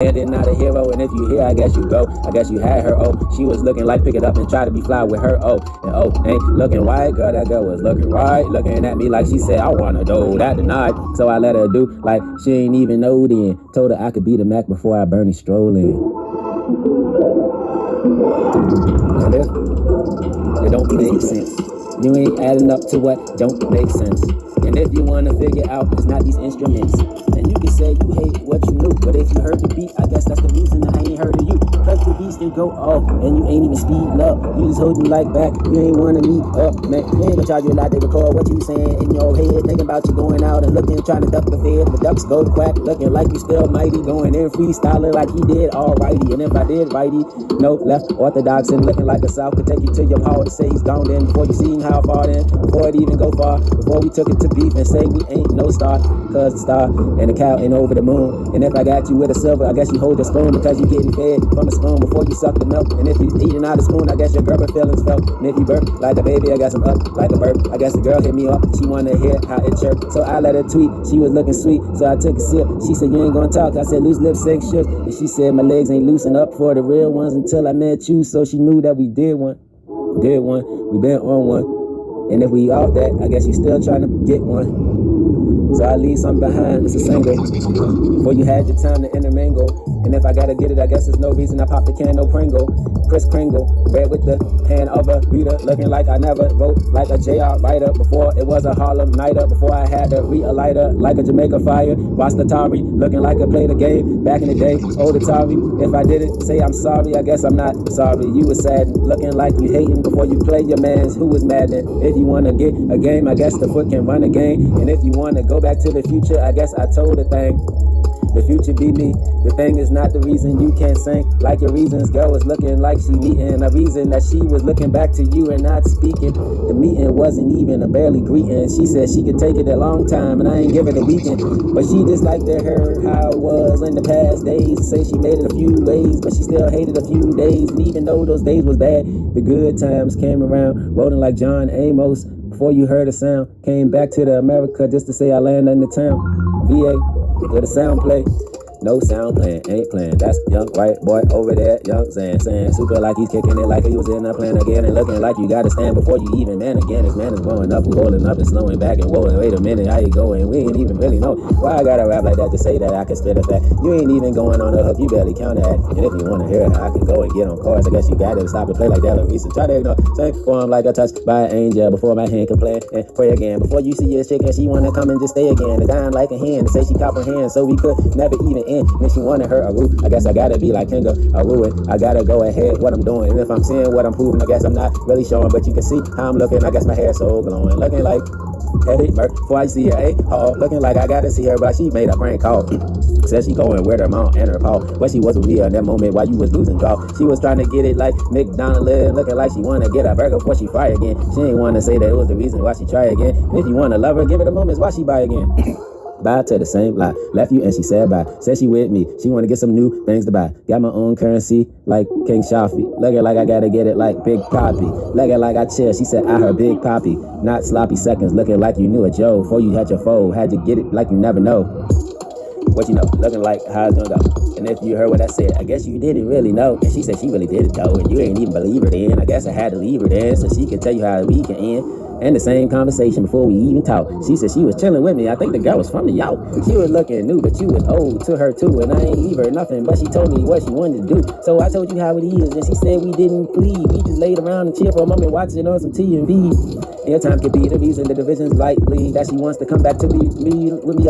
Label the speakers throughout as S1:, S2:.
S1: bad and not a hero. And if you here, I guess you go. I guess you had her, oh. She was looking like pick it up and try to be fly with her, oh. And oh, ain't looking white, girl, that girl was looking right. Looking at me like she said, I wanna do that tonight. So I let her do like she ain't even know then. Told her I could be the Mac before I Bernie strolling. And if it don't make sense, you ain't adding up to what don't make sense. And if you wanna figure out it's not these instruments, then you can say you hate what you knew. But if you heard the beat, I guess that's the reason that I ain't heard of you. Cause the beats can go off and you ain't even speeding up. You just holding like back, you ain't wanna meet up. Man, you ain't gonna charge you a lot to record what you saying in your head. Thinking about you going out and looking, trying to duck the fed. The ducks go quack, looking like you still mighty. Going in freestyling like he did alrighty. And if I did righty, no left orthodox and looking like the South could take you to your power to say he's gone then. Before you seen how far then, before it even go far. Before we took it to beef and say we ain't no star. Cause the star and the cow ain't over the moon. And if I got you with a silver, I guess you hold the spoon because you getting fed from the spoon before you suck the milk. And if you eating out of spoon, I guess your Gerber feelings felt. And if you burp like a baby, I guess I'm up like a burp. I guess the girl hit me up, she wanna hear how it chirped. So I let her tweet, she was looking sweet, so I took a sip. She said, you ain't gonna talk. I said, loose lips, sink shook. And she said, my legs ain't loosened up for the real ones until I met you. So she knew that we did one. We been on one. And if we off that, I guess you still trying to get one. So I leave something behind, it's a single. Before you had your time to intermingle. And if I gotta get it, I guess there's no reason I pop the can, no Pringle. Chris Kringle, red with the hand of a reader. Looking like I never wrote like a JR writer. Before it was a Harlem Nighter. Before I had to re-a-lighter like a Jamaica Fire. Watch the Atari, looking like I played a game back in the day. Old Atari, if I didn't say I'm sorry, I guess I'm not sorry. You was sad, looking like you hating before you play your mans. Who was mad then? If you wanna get a game, I guess the foot can run a game. And if you wanna go back to the future, I guess I told the thing. The future be me. The thing is not the reason you can't sing like your reasons. Girl was looking like she meeting a reason that she was looking back to you and not speaking. The meeting wasn't even a barely greeting. She said she could take it a long time and I ain't give it a weekend. But she just liked to hear how it was in the past days. Say she made it a few ways, but she still hated a few days. And even though those days was bad, the good times came around. Rolling like John Amos. Before you heard a sound, came back to the America just to say I landed in the town. VA. Where the sound play, no sound playing, ain't playing. That's young white boy over there, young saying super like he's kicking it like he was in there playing again and looking like you gotta stand before you even man again. This man is growing up, holding up and slowing back and whoa, wait a minute, how you going? We ain't even really know why I gotta rap like that to say that I can spit a fact. You ain't even going on the hook, you barely count that. And if you wanna hear it, I can go and get on chorus. I guess you gotta stop and play like that, Larissa. Try to ignore, sing for him like a touch by an angel before my hand can play and pray again. Before you see your chick and she wanna come and just stay again. It's dying like a hen to say she comprehends, so we could never even end. Then she wanted her a root. I guess I gotta be like Kendall, I ruin. I gotta go ahead what I'm doing. And if I'm seeing what I'm proving, I guess I'm not really showing. But you can see how I'm looking. I guess my hair so glowing. Looking like Eddie Murphy. Before I see her, looking like I gotta see her, but she made a prank call. Said she going with her mom and her paw. But she was with me in that moment while you was losing draw. She was trying to get it like McDonald's, looking like she wanna get a burger before she fry again. She ain't wanna say that it was the reason why she try again. And if you wanna love her, give her a moment, why she buy again. Bye to the same lie. Left you and she said bye. Said she with me. She want to get some new things to buy. Got my own currency like King Shafi. Looking like I gotta get it like Big Poppy. Looking like I chill. She said I heard Big Poppy. Not sloppy seconds. Looking like you knew a Joe. Before you had your foe. Had to get it like you never know. What you know? Looking like how it's gonna go. And if you heard what I said, I guess you didn't really know. And she said she really did it though. And you ain't even believe her then. I guess I had to leave her then so she could tell you how we can end. And the same conversation before we even talked. She said she was chilling with me. I think the girl was from the York. She was looking new, but you was old to her too. And I ain't leave her nothing, but she told me what she wanted to do. So I told you how it is. And she said we didn't plead. We just laid around and chill for a moment, watching on some TV. Airtime could be the reason the division's likely that she wants to come back to be me with me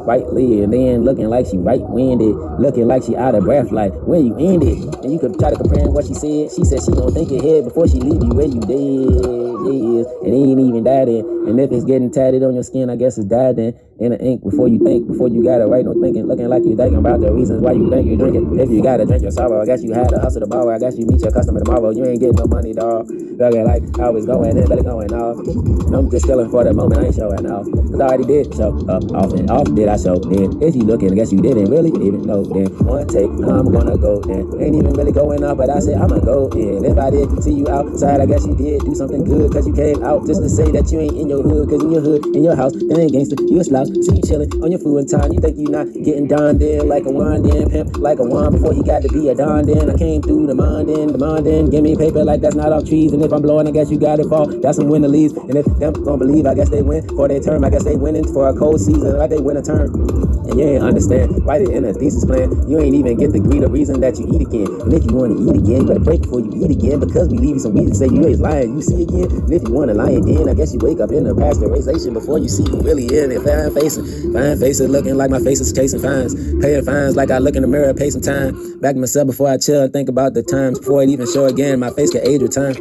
S1: rightly. And then looking like she right-winded, looking like she out of breath, like when you ended. And you could try to compare what she said. She said she gonna think ahead before she leave you where you dead. And ain't even died in. And if it's getting tatted on your skin, I guess it's died in the ink before you think, before you got it right, no thinking, looking like you thinking about the reasons why you think you drink it. If you gotta drink your sorrow, I guess you had to hustle to borrow. I guess you meet your customer tomorrow. You ain't getting no money, dog. Looking like I was going in, but it going off. And I'm just chilling for the moment, I ain't showing off. Cause I already did show up, off and off did I show then. If you looking, I guess you didn't really even know then. One take, I'm gonna go then. Ain't even really going up, but I said I'ma go in. If I did see you outside, I guess you did do something good. Cause you came out just to say that you ain't in your hood. Cause in your hood, in your house, it ain't gangster, you a slouch. See you chilling on your food time. You think you not getting donned in like a wand in pimp, like a wand before he got to be a don then. I came through demanding, give me paper like that's not off trees. And if I'm blowing, I guess you got it fall. That's some win the leaves. And if them don't believe, I guess they win for their term. I guess they winning for a cold season, like they win a term. And you ain't understand, write it in a thesis plan. You ain't even get the greed or reason that you eat again. And if you want to eat again, you better break before you eat again. Because we leave you some meat to say you ain't lying, you see again. And if you want to lie again, I guess you wake up in the pasteurization before you see you really in it. Fine faces looking like my face is chasing fines. Paying fines like I look in the mirror, pay some time. Back to myself before I chill, think about the times before it even show again. My face can age with time.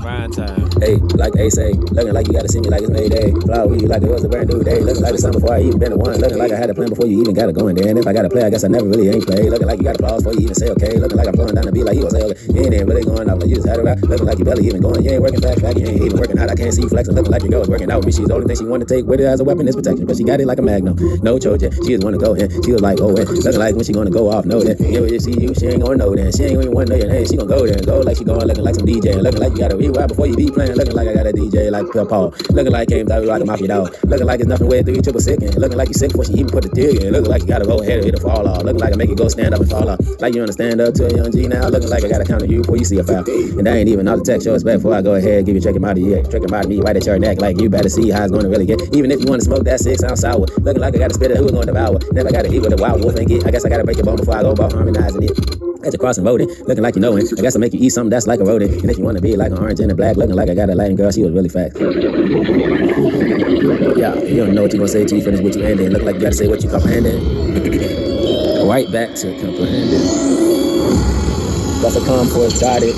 S2: Fine time.
S1: Hey, like they say, looking like you gotta see me like it's Mayday. Fly with you like it was a brand new day. Looking like the summer before I even been the one. Looking like I had a plan before you even got it going. Then if I gotta play, I guess I never really ain't played. Looking like you got applause before you even say okay. Looking like I'm blowing down the beat like you gon' say okay. You ain't even really going off like you just had it right. Looking like you barely even going. You ain't working fast, you ain't even working out. I can't see you flexing. Looking like your girl is working out with me. She's the only thing she wanna take with it as a weapon is protection. But she got it like a magnum. No Trojan. She just wanna go in. She was like, oh, and looking like when she gonna go off. No, then you see you, she ain't gonna know then. She ain't even wanna know your name. She gonna go there and go like she going looking like some DJ. Looking like you gotta rewind before you be playing. Looking like I got a DJ like Paul. Looking like came through like a mafia dog. Looking like it's nothing with 3 triple sick in. Looking like you sick before she even put the dig in. Looking like you gotta go ahead and hit a fall off. Looking like I make you go stand up and fall off. Like you understand up to a young G now. Looking like I gotta counter you before you see a foul. And that ain't even all the text show. It's bad before I go ahead and give you check him out of you. Check him out of me right at your neck. Like you better see how it's gonna really get. Even if you wanna smoke that 6 ounce sour. Looking like I gotta spit it, who it's gonna devour. Never gotta eat with a wild wolf and get. I guess I gotta break your bone before I go about harmonizing it. That's a crossing voting, looking like you know it. I guess I make you eat something that's like a rodent. And if you want to be like an orange and a black, looking like I got a Latin girl, she was really fat. Yeah, you don't know what you're gonna say till you finish what you ended. Look like you gotta say what you comprehended. Right back to comprehended. That's a calm force dotted.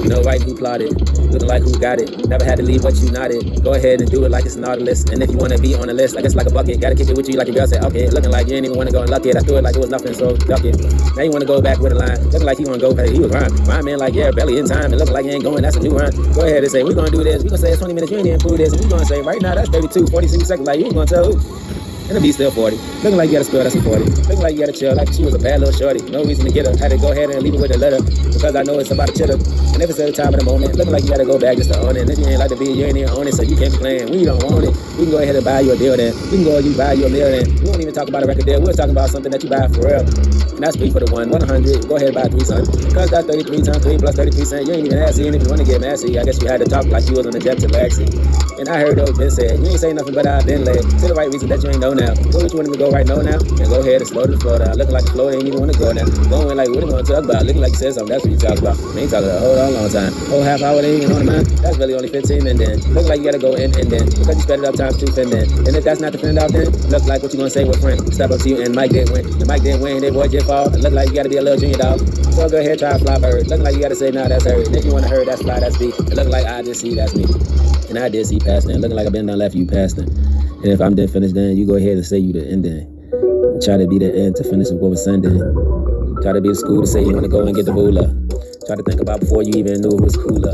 S1: You know right who plotted. Looking like who got it. Never had to leave what you nodded. Go ahead and do it like it's an Nautilus. And if you want to be on the list, I guess like a bucket. Gotta kick it with you like a girl said, okay. Looking like you ain't even want to go and luck it. I threw it like it was nothing, so duck it. Now you want to go back with a line. Looking like he want to go pay. He was rhyming like, yeah, barely in time. And looking like you ain't going, that's a new rhyme. Go ahead and say, we're going to do this. We're going to say it's 20 minutes. You ain't even prove this. And we're going to say, right now, that's 32, 46 seconds. Like, you was going to tell who? And the beat still 40. Looking like you got a spill, that's a 40. Looking like you got to chill, like she was a bad little shorty. No reason to get her. Had to go ahead and leave her with a letter. Because I know it's about a chitter. And if it's at the time of the moment, looking like you got to go back just to own it. And if you ain't like the beat, you ain't even own it, so you can't be playing. We don't want it. We can go ahead and buy you a deal then. We can go ahead and buy you a meal then. We won't even talk about a record deal. We're talking about something that you buy for real. And that's 3 for the 100. Go ahead and buy 3, son. Because that's 33 times 3 plus 33 cents. You ain't even asking. And if you want to get messy, I guess you had to talk like you was on the jet to Laxie. And I heard those been said. You ain't say nothing, but I've been led to the right reason that you ain't know now. Go what you want to go right now, and go ahead and slow the flow down. Looking like the flow ain't even want to go now. Going like, what are you going to talk about? Looking like you said something, that's what you talk about. You ain't talking a whole long time. Whole half hour, they ain't even on the mind. That's really only 15 and then. Look like you got to go in and then. Because you sped it up times 2 and then. And if that's not the fend out then, look like what you going to say with friend. Step up to you and Mike didn't win. And Mike didn't win, they boy just fall. Look like you got to be a little junior dog. So go ahead, try to fly bird. Looking like you got to say, nah, that's her. And if you want to heard, that's fly, that's me. And looking like I just see, that's me. And I did see past then. Looking like I've been done left you past then. And if I'm dead finished then, you go ahead and say you the ending. Try to be the end to finish what was sending. Try to be the school to say you want to go and get the ruler. Try to think about before you even knew it was cooler.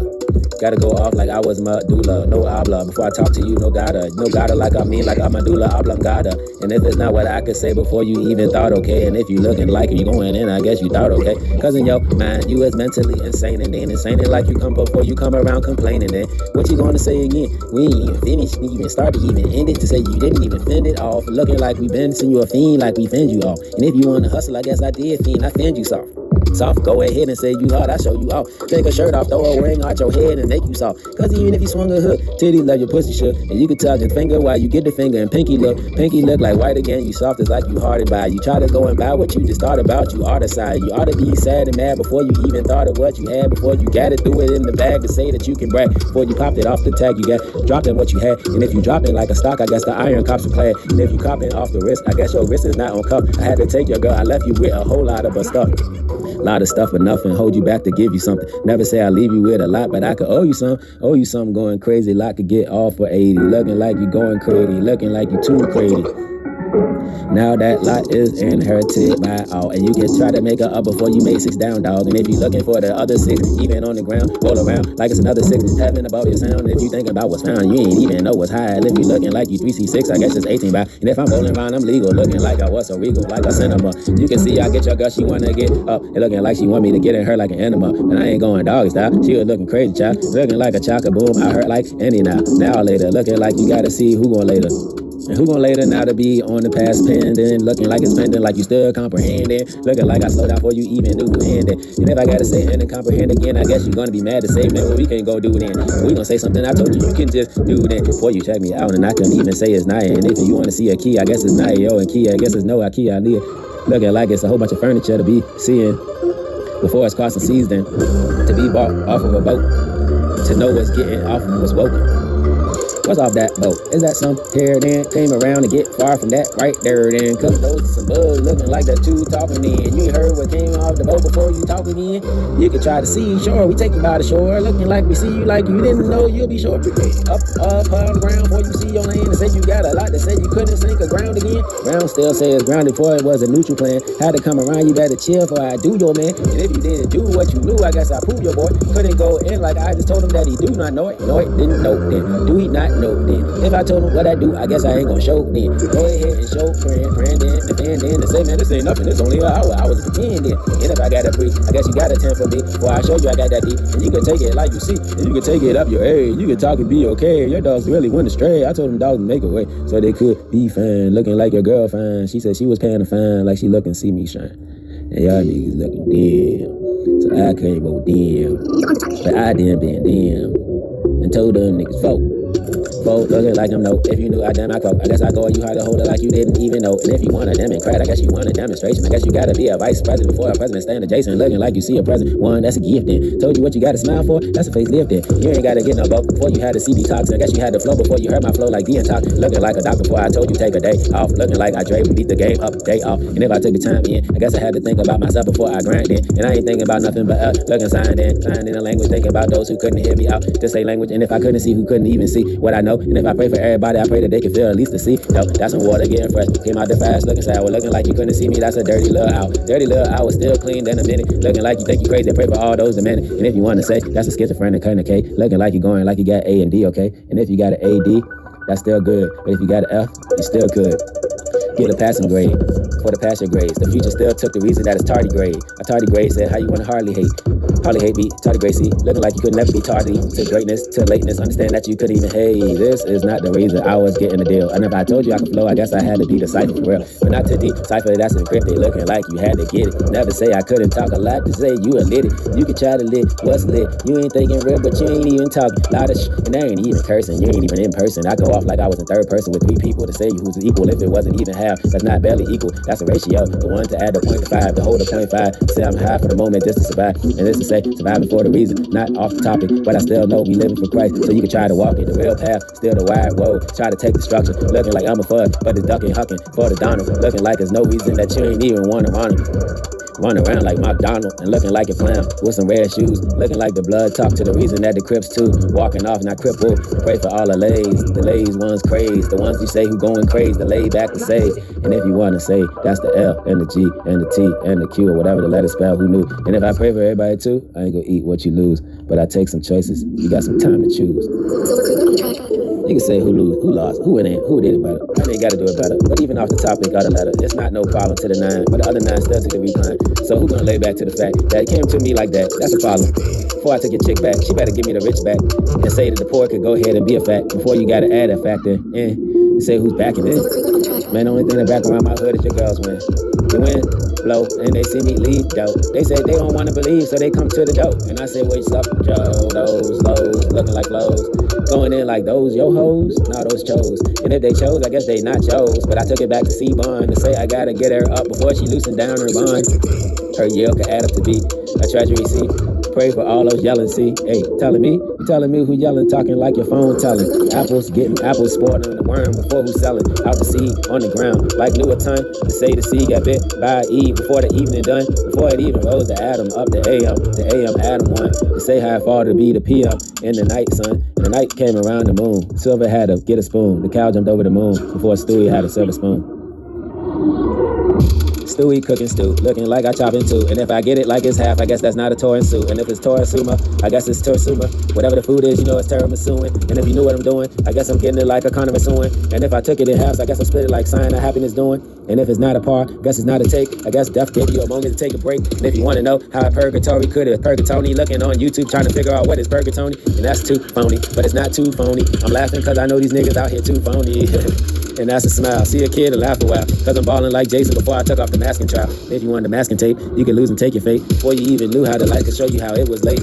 S1: Gotta go off like I was medulla, no habla. Before I talk to you, no gotta like I mean like I'm medulla oblongata. And if it's not what I could say before you even thought, okay. And if you looking like you going in, I guess you thought, okay. Cause in your mind, you is mentally insane. And then insane it like you come before you come around complaining. Then what you gonna say again? We ain't even finished, even started, even ended to say you didn't even fend it off. Looking like we been seeing you a fiend, like we fend you off. And if you wanna hustle, I guess I did fiend, I fend you soft. Soft, go ahead and say you hard, I show you off. Take a shirt off, throw a ring out your head and make you soft. Cause even if you swung a hook, titties love your pussy shook. And you can tug your finger while you get the finger and pinky look like white again. You soft as like you harded by. You try to go and buy what you just thought about. You ought to side. You ought to be sad and mad before you even thought of what you had. Before you got it, threw it in the bag to say that you can brag. Before you popped it off the tag, you got dropped in what you had. And if you drop it like a stock, I guess the iron cops are clad. And if you cop it off the wrist, I guess your wrist is not on cuff. I had to take your girl, I left you with a whole lot of her stuff. Lot of stuff, but nothing hold you back to give you something. Never say I leave you with a lot, but I could owe you something going crazy. Like could get all for 80. Looking like you going crazy, looking like you too crazy. Now that lot is inherited by all. And you can try to make it up before you make 6 down, dog. And if you looking for the other 6, even on the ground, roll around like it's another 6. Having about your sound. If you thinking about what's found, you ain't even know what's high. If you looking like you 3C6, I guess it's 18 by. And if I'm rolling around, I'm legal. Looking like I was so regal, like a cinema. You can see I get your girl, she wanna get up. And looking like she want me to get in her like an enema. And I ain't going dog style. She was looking crazy, child. Looking like a chocolate boom. I heard like any now. Now later. Looking like you gotta see who going later. And who gonna later now to be on the past pending, looking like it's pending, like you still comprehending, looking like I slowed down before you even knew ending. And if I gotta say and then comprehend again, I guess you're gonna be mad to say, man, well, we can't go do it then. We gonna say something I told you can just do then. Before you check me out, and I couldn't even say it's Naya. And if you wanna see a key, I guess it's Naya, and key, I guess it's no Ikea, Nia. Looking like it's a whole bunch of furniture to be seeing before it's crossing seas, then to be bought off of a boat, to know what's getting off of what's woken. What's off that boat? Is that some hair then? Came around to get far from that right there then. Cause those are some bugs looking like the two talking in. You ain't heard what came off the boat before you talking in. You could try to see, sure, we take you by the shore. Looking like we see you like you didn't know, you'll be sure. Up on the ground before you see your land. And say you got a lot to say you couldn't sink a ground again. Ground still says grounded before it was a neutral plan. Had to come around, you better chill for I do your man. And if you didn't do what you knew, I guess I proved your boy. Couldn't go in like I just told him that he do not know it. No, it didn't know then. Do he not know then? If I told him what I do, I guess I ain't gonna show then. Go ahead and show friend then, defend then, and say, man, this ain't nothing, it's only an hour. I was pretending. And if I got a brief, I guess you got a 10 for me. Before I show you I got that deep, and you can take it like you see, and you can take it up your age. You can talk and be okay. Your dogs really went astray. I told them dogs to make a way so they could be fine. Looking like your girl fine. She said she was paying a fine, like she look and see me shine. And y'all niggas looking damn. So I couldn't go damn. But I didn't been damn. And told them niggas folk. Looking like I'm no. If you knew I damn I cope, I guess I go you how to hold it like you didn't even know. And if you want a Democrat, I guess you want a demonstration. I guess you gotta be a vice president before a president stand adjacent. Looking like you see a president. One, that's a gift then. Told you what you gotta smile for, that's a facelift then. You ain't gotta get no vote before you had a CB talks. I guess you had the flow before you heard my flow like Dean talk. Looking like a doctor before I told you take a day off. Looking like I Dre beat the game up, day off. And if I took the time in, I guess I had to think about myself before I grind in. And I ain't thinking about nothing but looking signed in the language, thinking about those who couldn't hear me out. Just say language, and if I couldn't see, who couldn't even see what I know. And if I pray for everybody, I pray that they can feel at least to see. No, that's some water getting fresh. Came out the fast, looking sour, looking like you couldn't see me. That's a dirty little out. Dirty little out was still clean in a minute. Looking like you think you crazy. I pray for all those a minute. And if you want to say that's a schizophrenic kind of K, looking like you're going like you got A and D, okay? And if you got an AD, that's still good. But if you got an F, you still good. Get a passing grade for the passing grades. The future still took the reason that it's tardy grade. A tardy grade said how you want to hardly hate. Hardly hate me, tardy grade C. Looking like you could never be tardy to greatness, to lateness. Understand that you couldn't even, hey, this is not the reason I was getting the deal. And if I told you I could flow, I guess I had to be the cipher for real. But not to decipher, that's encrypted. Looking like you had to get it. Never say I couldn't talk a lot to say you a lit it. You can try to lit what's lit. You ain't thinking real, but you ain't even talking. Lot of and I ain't even cursing. You ain't even in person. I go off like I was in third person with 3 people to say you who's equal if it wasn't even half. That's not barely equal. That's a ratio. The 1 to add the 0.5, to hold a 0.5. Say I'm high for the moment just to survive. And this to say surviving for the reason. Not off the topic, but I still know we living for Christ. So you can try to walk it, the real path, still the wide road. Try to take the structure, looking like I'm a fud, but it's ducking, hucking for the Donald. Looking like there's no reason that you ain't even want to run him. Run around like McDonald and looking like a clown with some red shoes. Looking like the blood talk to the reason that the Crips too. Walking off, not crippled. Pray for all the lays ones crazed. The ones you say who going crazy, the laid back to say. And if you want to say, that's the L and the G and the T and the Q or whatever the letter spell, who knew? And if I pray for everybody too, I ain't gonna eat what you lose. But I take some choices, you got some time to choose. You can say who lost, who did it better. I ain't gotta do it better. But even off the topic of the letter, it's not no problem to the 9. But the other 9 still took the recline. So who gonna lay back to the fact that it came to me like that? That's a problem. Before I took your chick back, she better give me the rich back. And say that the poor could go ahead and be a fact. Before you gotta add a factor in and say who's backing it. Man, the only thing that back around my hood is your girls win. You win, blow, and they see me leave, though. They say they don't want to believe, so they come to the door. And I say, what's up, Joe? Those lows, looking like lows. Going in like those yo hoes, nah, those chose. And if they chose, I guess they not chose. But I took it back to C-Bond to say I gotta get her up before she loosened down her bond. Her yield could add up to be a treasury C. Pray for all those yelling C. Hey, you telling me who yelling, talking like your phone telling. Apples sporting on the worm before who's selling. Out the seed on the ground like Louis-Vuitton. To say the seed got bit by Eve before the evening done. Before it even rose the atom up the AM Adam one. To say how far to be the PM in the night sun. And the night came around the moon. Silver had to get a spoon. The cow jumped over the moon before Stewie had a silver spoon. Stewie cooking stew, looking like I chop in 2. And if I get it like it's half, I guess that's not a torisu. And if it's torasuma, I guess it's torsuma. Whatever the food is, you know it's tiramisuing. And if you knew what I'm doing, I guess I'm getting it like a connoisseuring. And if I took it in halves, I guess I split it like sign of happiness doing. And if it's not a par, I guess it's not a take. I guess death gave you a moment to take a break. And if you want to know how a purgatory could have purgatory, looking on YouTube trying to figure out what is purgatory, and that's too phony. But it's not too phony. I'm laughing because I know these niggas out here too phony. and that's a smile. See a kid and laugh a while, cause I'm ballin' like Jason before I took off the masking trial. If you wanted the masking tape, you could lose and take your fate. Before you even knew how the light could show you how it was late.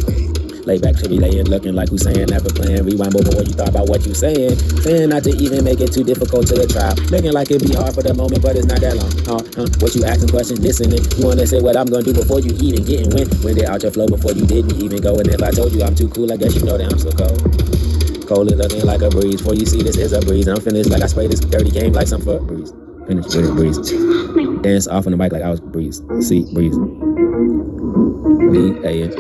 S1: Lay back to be laying, looking like Hussein, never playing. Rewind over what you thought about what you saying. Saying not to even make it too difficult to the trial. Looking like it'd be hard for the moment, but it's not that long. What you asking questions, listening. You wanna say what I'm gonna do before you even get in wind it out your flow before you didn't even go. And if I told you I'm too cool, I guess you know that I'm so cold. Cold and looking like a breeze. Before you see this is a breeze. I'm finished like I spray this dirty game like some fuck breeze. Finish with it, breeze. Dance off on the mic like I was breeze. See, breeze. Hey.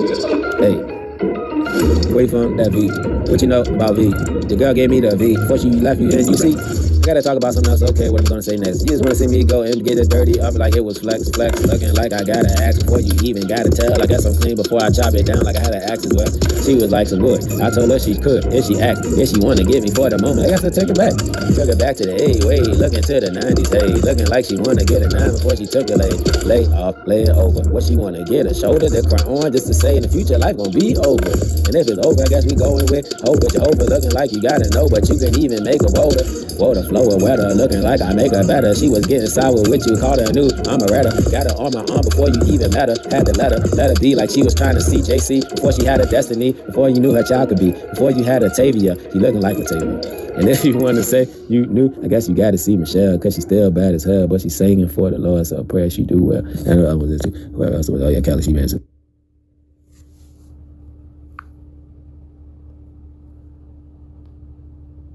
S1: Wait from that V. What you know about V? The girl gave me the V. Before she left you, and you see, I gotta talk about something else. Okay, what I'm gonna say next. You just wanna see me go and get it dirty up like it was flex. Looking like I gotta ask before you even gotta tell. I guess I'm clean before I chop it down like I had to ask as well. She was like some wood. I told her she could, if she act, if she wanna give me for the moment. I guess I'll take it back. Took it back to the way, looking to the 90s, hey. Looking like she wanna get a 9 before she took a lay off, lay it over. What she wanna get, a shoulder to cry on, just to say in the future life gon' be over. And if it's over, I guess we going with hope. But Jehovah looking like you gotta know, but you can even make her bolder. Water, flow, or weather, looking like I make her better. She was getting sour with you, called her new, I'm a redder. Got her on my arm before you even met her. Had to let her be like she was trying to see JC. Before she had a destiny, before you knew her child could be. Before you had a Tavia, she looking like a Tavia. And if you want to say you knew, I guess you got to see Michelle, because she's still bad as hell, but she's singing for the Lord, so I pray she do well. And who else was it? Oh yeah, Kelly, she answered.